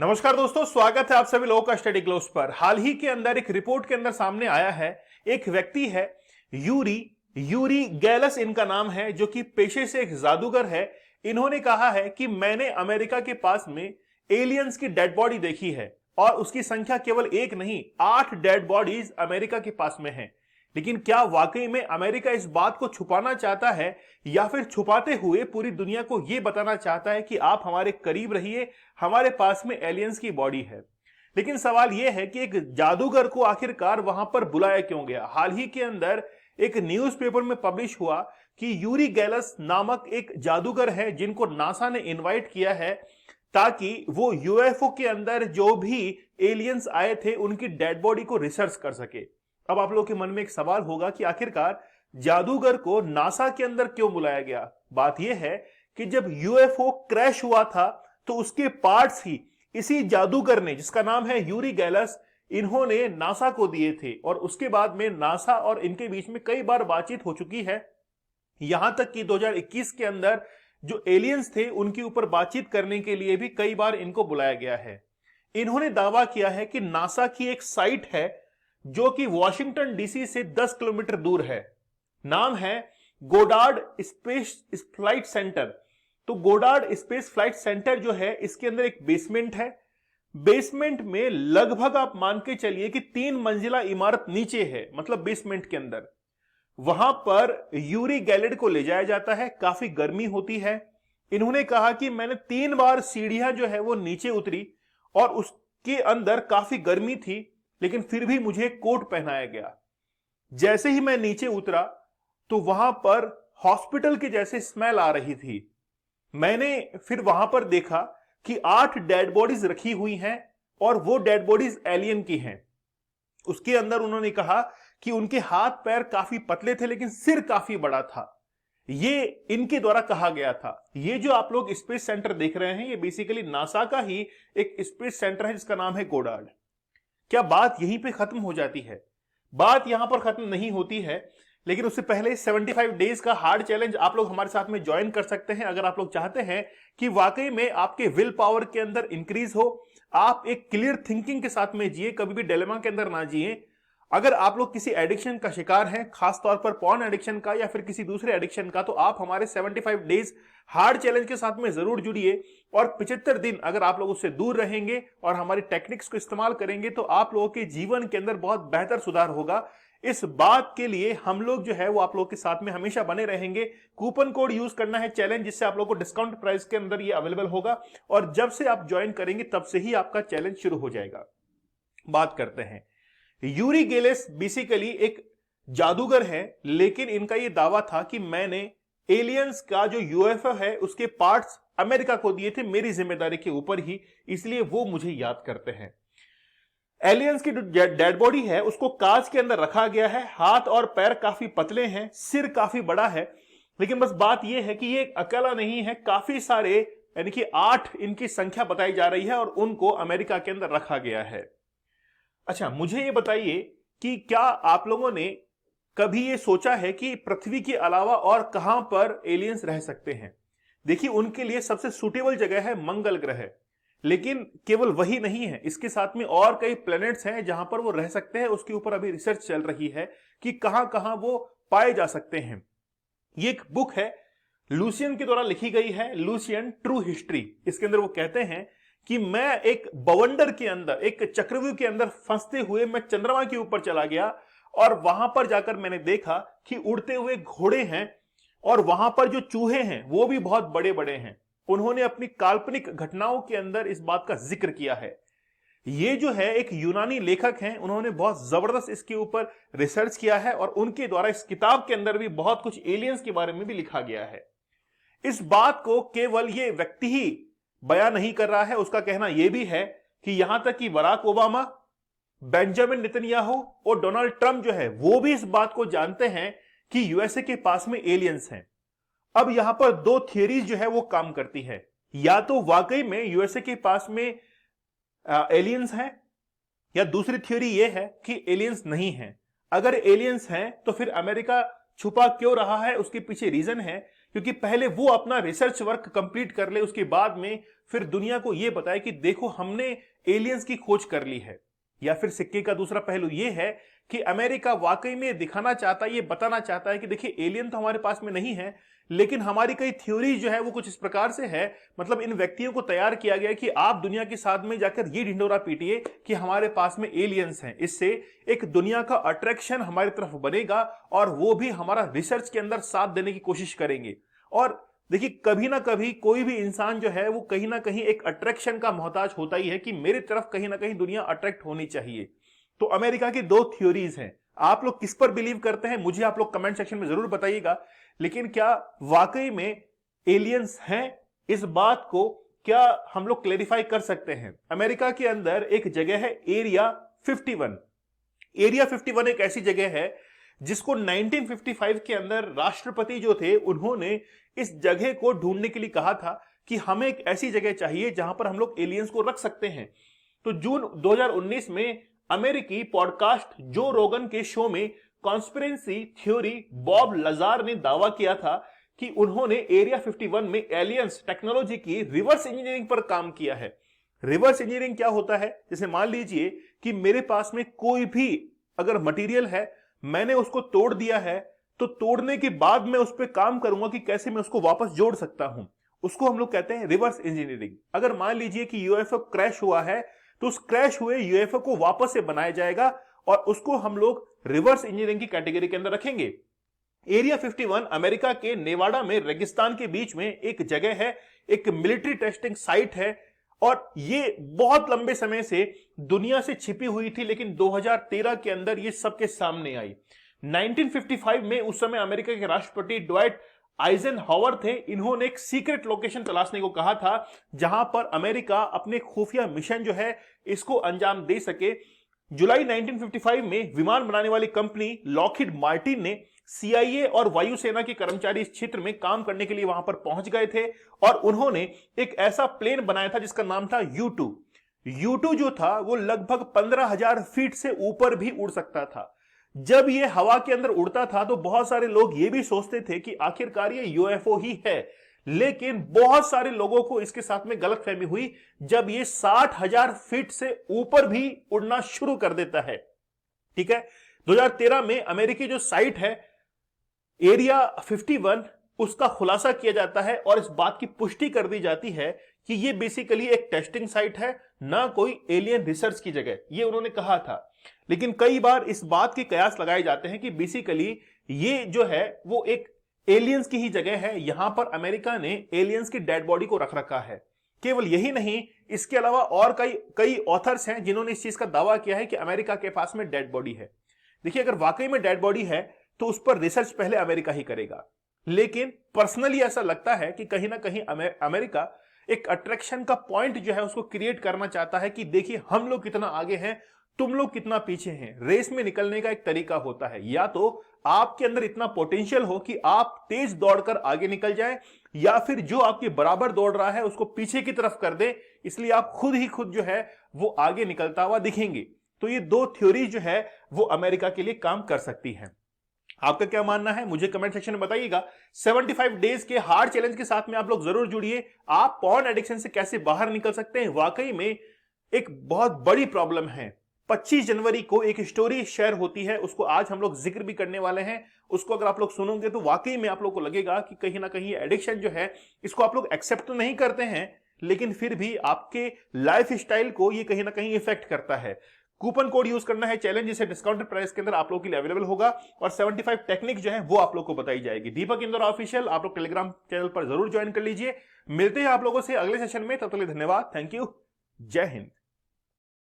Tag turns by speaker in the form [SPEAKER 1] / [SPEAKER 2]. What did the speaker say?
[SPEAKER 1] नमस्कार दोस्तों, स्वागत है आप सभी लोगों का स्टडी ग्लोब्स पर। हाल ही के अंदर एक रिपोर्ट के अंदर सामने आया है, एक व्यक्ति है यूरी गैलस इनका नाम है, जो कि पेशे से एक जादूगर है। इन्होंने कहा है कि मैंने अमेरिका के पास में एलियंस की डेड बॉडी देखी है और उसकी संख्या केवल एक नहीं 8 डेड बॉडीज अमेरिका के पास में है। लेकिन क्या वाकई में अमेरिका इस बात को छुपाना चाहता है या फिर छुपाते हुए पूरी दुनिया को यह बताना चाहता है कि आप हमारे करीब रहिए, हमारे पास में एलियंस की बॉडी है। लेकिन सवाल यह है कि एक जादूगर को आखिरकार वहां पर बुलाया क्यों गया। हाल ही के अंदर एक न्यूज़पेपर में पब्लिश हुआ कि यूरी गैलस नामक एक जादूगर है जिनको नासा ने इन्वाइट किया है ताकि वो यूएफओ के अंदर जो भी एलियंस आए थे उनकी डेड बॉडी को रिसर्च कर सके। अब आप लोगों के मन में एक सवाल होगा कि आखिरकार जादूगर को नासा के अंदर क्यों बुलाया गया। बात यह है कि जब यूएफओ क्रैश हुआ था तो उसके पार्ट्स ही इसी जादूगर ने, जिसका नाम है यूरी गैलस, इन्होंने नासा को दिए थे और उसके बाद में नासा और इनके बीच में कई बार बातचीत हो चुकी है। यहां तक कि 2021 के अंदर जो एलियंस थे उनके ऊपर बातचीत करने के लिए भी कई बार इनको बुलाया गया है। इन्होंने दावा किया है कि नासा की एक साइट है जो कि वॉशिंगटन डीसी से 10 किलोमीटर दूर है। नाम है गोडार्ड स्पेस फ्लाइट सेंटर। तो गोडार्ड स्पेस फ्लाइट सेंटर जो है, इसके अंदर एक बेसमेंट है। बेसमेंट में लगभग आप मान के चलिए कि 3 मंजिला इमारत नीचे है, मतलब बेसमेंट के अंदर। वहां पर यूरी गैलेड को ले जाया जाता है। काफी गर्मी होती है। इन्होंने कहा कि मैंने 3 बार सीढ़ियां जो है वो नीचे उतरी और उसके अंदर काफी गर्मी थी, लेकिन फिर भी मुझे कोट पहनाया गया। जैसे ही मैं नीचे उतरा तो वहां पर हॉस्पिटल के जैसे स्मेल आ रही थी। मैंने फिर वहां पर देखा कि 8 डेड बॉडीज रखी हुई हैं और वो डेड बॉडीज एलियन की हैं। उसके अंदर उन्होंने कहा कि उनके हाथ पैर काफी पतले थे लेकिन सिर काफी बड़ा था। ये इनके द्वारा कहा गया था। ये जो आप लोग स्पेस सेंटर देख रहे हैं, ये बेसिकली नासा का ही एक स्पेस सेंटर है जिसका नाम है गोडार्ड। क्या बात यहीं पे खत्म हो जाती है? बात यहां पर खत्म नहीं होती है, लेकिन उससे पहले 75 डेज का हार्ड चैलेंज आप लोग हमारे साथ में ज्वाइन कर सकते हैं। अगर आप लोग चाहते हैं कि वाकई में आपके विल पावर के अंदर इंक्रीज हो, आप एक क्लियर थिंकिंग के साथ में जिए, कभी भी डिलेमा के अंदर ना जिए। अगर आप लोग किसी एडिक्शन का शिकार हैं, खासतौर पर पॉर्न एडिक्शन का या फिर किसी दूसरे एडिक्शन का, तो आप हमारे 75 डेज हार्ड चैलेंज के साथ में जरूर जुड़िए। और 75 दिन अगर आप लोग उससे दूर रहेंगे और हमारी टेक्निक्स को इस्तेमाल करेंगे तो आप लोगों के जीवन के अंदर बहुत बेहतर सुधार होगा। इस बात के लिए हम लोग जो है वो आप लोग के साथ में हमेशा बने रहेंगे। कूपन कोड यूज करना है चैलेंज, जिससे आप लोग को डिस्काउंट प्राइस के अंदर ये अवेलेबल होगा और जब से आप ज्वाइन करेंगे तब से ही आपका चैलेंज शुरू हो जाएगा। बात करते हैं, यूरी गैलस बेसिकली एक जादूगर है, लेकिन इनका यह दावा था कि मैंने एलियंस का जो यूएफओ है उसके पार्ट्स अमेरिका को दिए थे मेरी जिम्मेदारी के ऊपर ही, इसलिए वो मुझे याद करते हैं। एलियंस की जो डेड बॉडी है उसको कांच के अंदर रखा गया है। हाथ और पैर काफी पतले हैं, सिर काफी बड़ा है। लेकिन बस बात यह है कि ये अकेला नहीं है, काफी सारे यानी कि 8 इनकी संख्या बताई जा रही है और उनको अमेरिका के अंदर रखा गया है। अच्छा, मुझे ये बताइए कि क्या आप लोगों ने कभी ये सोचा है कि पृथ्वी के अलावा और कहां पर एलियंस रह सकते हैं? देखिए, उनके लिए सबसे सुटेबल जगह है मंगल ग्रह, लेकिन केवल वही नहीं है, इसके साथ में और कई प्लैनेट्स हैं जहां पर वो रह सकते हैं। उसके ऊपर अभी रिसर्च चल रही है कि कहां कहां वो पाए जा सकते हैं। ये एक बुक है, लूसियन के द्वारा लिखी गई है, लूसियन ट्रू हिस्ट्री। इसके अंदर वो कहते हैं कि मैं एक बवंडर के अंदर, एक चक्रव्यूह के अंदर फंसते हुए मैं चंद्रमा के ऊपर चला गया और वहां पर जाकर मैंने देखा कि उड़ते हुए घोड़े हैं और वहां पर जो चूहे हैं वो भी बहुत बड़े बड़े हैं। उन्होंने अपनी काल्पनिक घटनाओं के अंदर इस बात का जिक्र किया है। ये जो है एक यूनानी लेखक हैं, उन्होंने बहुत जबरदस्त इसके ऊपर रिसर्च किया है और उनके द्वारा इस किताब के अंदर भी बहुत कुछ एलियंस के बारे में भी लिखा गया है। इस बात को केवल ये व्यक्ति ही बयान नहीं कर रहा है, उसका कहना यह भी है कि यहां तक कि बराक ओबामा, बेंजामिन नेतन्याहू और डोनाल्ड ट्रंप जो है वो भी इस बात को जानते हैं कि यूएसए के पास में एलियंस हैं। अब यहां पर 2 थियरीज जो है वो काम करती है। या तो वाकई में यूएसए के पास में एलियंस हैं, या दूसरी थ्योरी यह है कि एलियंस नहीं है। अगर एलियंस हैं तो फिर अमेरिका छुपा क्यों रहा है? उसके पीछे रीजन है क्योंकि पहले वो अपना रिसर्च वर्क कंप्लीट कर ले, उसके बाद में फिर दुनिया को ये बताए कि देखो हमने एलियंस की खोज कर ली है। या फिर सिक्के का दूसरा पहलू ये है कि अमेरिका वाकई में दिखाना चाहता है, ये बताना चाहता है कि देखिए एलियन तो हमारे पास में नहीं है, लेकिन हमारी कई थ्योरी जो है वो कुछ इस प्रकार से है, मतलब इन व्यक्तियों को तैयार किया गया कि आप दुनिया के साथ में जाकर ये ढिंडोरा पीटिए कि हमारे पास में एलियंस हैं। इससे एक दुनिया का अट्रैक्शन हमारी तरफ बनेगा और वो भी हमारा रिसर्च के अंदर साथ देने की कोशिश करेंगे। और देखिए कभी ना कभी कोई भी इंसान जो है वो कहीं ना कहीं एक अट्रैक्शन का मोहताज होता ही है कि मेरी तरफ कहीं ना कहीं दुनिया अट्रैक्ट होनी चाहिए। तो अमेरिका की दो थ्योरीज हैं, आप लोग किस पर बिलीव करते हैं मुझे आप लोग कमेंट सेक्शन में जरूर बताइएगा। लेकिन क्या वाकई में एलियंस हैं, इस बात को क्या हम लोग क्लेरिफाई कर सकते हैं? अमेरिका के अंदर एक जगह है एरिया 51। एरिया 51 एक ऐसी जगह है जिसको 1955 के अंदर राष्ट्रपति जो थे उन्होंने इस जगह को ढूंढने के लिए कहा था कि हमें एक ऐसी जगह चाहिए जहां पर हम लोग एलियंस को रख सकते हैं। तो जून 2019 में अमेरिकी पॉडकास्ट जो रोगन के शो में कॉन्स्पिरेसी थ्योरी बॉब लजार ने दावा किया था कि उन्होंने एरिया 51 में एलियंस टेक्नोलॉजी की रिवर्स इंजीनियरिंग पर काम किया है। रिवर्स इंजीनियरिंग क्या होता है? जैसे मान लीजिए कि मेरे पास में कोई भी अगर मटेरियल है, मैंने उसको तोड़ दिया है, तो तोड़ने के बाद मैं उस पर काम करूंगा कि कैसे मैं उसको वापस जोड़ सकता हूं, उसको हम लोग कहते हैं रिवर्स इंजीनियरिंग। अगर मान लीजिए कि यूएफओ क्रैश हुआ है तो उस क्रैश हुए यूएफओ को वापस से बनाया जाएगा और उसको हम लोग रिवर्स इंजीनियरिंग की कैटेगरी के अंदर रखेंगे। एरिया 51 अमेरिका के नेवाडा में रेगिस्तान के बीच में एक जगह है, एक मिलिट्री टेस्टिंग साइट है और ये बहुत लंबे समय से दुनिया से छिपी हुई थी, लेकिन 2013 के अंदर ये सबके सामने आई। 1955 में उस समय अमेरिका के राष्ट्रपति ड्वाइट आइजनहावर थे, इन्होंने एक सीक्रेट लोकेशन तलाशने को कहा था जहां पर अमेरिका अपने खुफिया मिशन जो है इसको अंजाम दे सके। जुलाई 1955 में विमान बनाने वाली कंपनी लॉकहीड मार्टिन ने सीआईए और वायुसेना के कर्मचारी इस क्षेत्र में काम करने के लिए वहां पर पहुंच गए थे और उन्होंने एक ऐसा प्लेन बनाया था जिसका नाम था U2। U2 जो था वो लगभग 15,000 फीट से ऊपर भी उड़ सकता था। जब ये हवा के अंदर उड़ता था तो बहुत सारे लोग ये भी सोचते थे कि आखिरकार ये यूएफओ ही है, लेकिन बहुत सारे लोगों को इसके साथ में गलतफहमी हुई जब ये 60,000 फीट से ऊपर भी उड़ना शुरू कर देता है। ठीक है, 2013 में अमेरिकी जो साइट है एरिया 51 उसका खुलासा किया जाता है और इस बात की पुष्टि कर दी जाती है कि ये बेसिकली एक टेस्टिंग साइट है, ना कोई एलियन रिसर्च की जगह, ये उन्होंने कहा था। लेकिन कई बार इस बात के कयास लगाए जाते हैं कि बेसिकली ये जो है वो एक एलियंस की ही जगह है, यहां पर अमेरिका ने एलियंस की डेड बॉडी को रख रखा है। केवल यही नहीं, इसके अलावा और कई ऑथर्स हैं जिन्होंने इस चीज का दावा किया है कि अमेरिका के पास में डेड बॉडी है। देखिए अगर वाकई में डेड बॉडी है तो उस पर रिसर्च पहले अमेरिका ही करेगा, लेकिन पर्सनली ऐसा लगता है कि कहीं ना कहीं अमेरिका एक अट्रैक्शन का पॉइंट जो है उसको क्रिएट करना चाहता है कि देखिए हम लोग कितना आगे हैं, तुम लोग कितना पीछे हैं। रेस में निकलने का एक तरीका होता है, या तो आपके अंदर इतना पोटेंशियल हो कि आप तेज दौड़कर आगे निकल जाएं, या फिर जो आपके बराबर दौड़ रहा है उसको पीछे की तरफ कर दें, इसलिए आप खुद ही खुद जो है वो आगे निकलता हुआ दिखेंगे। तो ये दो थ्योरी जो है वो अमेरिका के लिए काम कर सकती है। आपका क्या मानना है मुझे कमेंट सेक्शन में बताइएगा। 75 डेज के हार्ड चैलेंज के साथ में आप लोग जरूर जुड़िए। आप पॉर्न एडिक्शन से कैसे बाहर निकल सकते हैं, वाकई में एक बहुत बड़ी प्रॉब्लम है। 25 जनवरी को एक स्टोरी शेयर होती है, उसको आज हम लोग जिक्र भी करने वाले हैं। उसको अगर आप लोग सुनोगे तो वाकई में आप लोग को लगेगा कि कहीं ना कहीं एडिक्शन जो है इसको आप लोग एक्सेप्ट तो नहीं करते हैं, लेकिन फिर भी आपके लाइफ स्टाइल को ये कहीं ना कहीं इफेक्ट करता है। कूपन कोड यूज करना है चैलेंज, जिसे डिस्काउंटेड प्राइस के अंदर आप लोगों के लिए अवेलेबल होगा और 75 टेक्निक जो है वो आप लोग को बताई जाएगी। दीपक इंदौर ऑफिशियल आप लोग टेलीग्राम चैनल पर जरूर ज्वाइन कर लीजिए। मिलते हैं आप लोगों से अगले सेशन में, तब तक के लिए धन्यवाद, थैंक यू, जय हिंद।